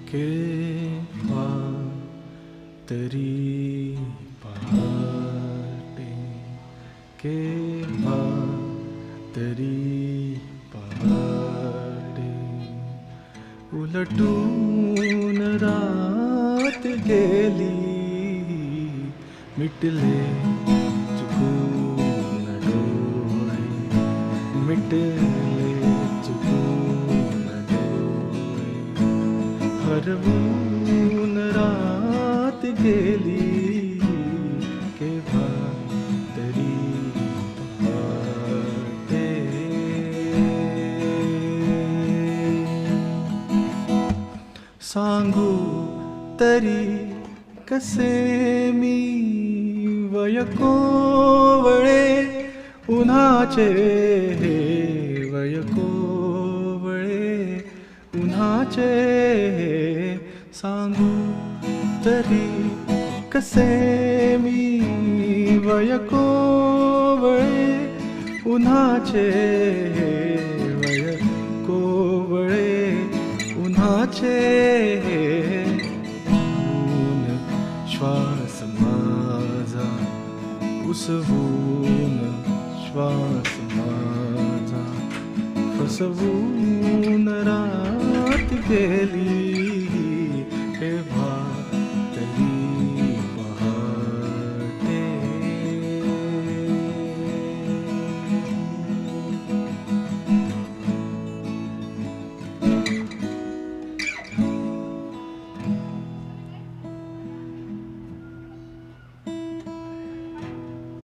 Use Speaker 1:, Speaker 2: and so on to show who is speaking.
Speaker 1: केव्हा तरी पहाटे, केव्हा तरी पहाटे, उलटून रात गेली, मिटले चुकून डोळे, मिटले चुकून डोळे, हरवून रात गेली, केव्हा तरी पहाटे. सांगू तरी कसे मी वय कोवळे उन्हाचे, वय कोवळे उन्हाचे, सांगू तरी कसे मी वय कोवळे उन्हाचे, वय कोवळे उन्हाचे, ऊन श्वास माझा उसवून, श्वास माझा फसवून रात गेली,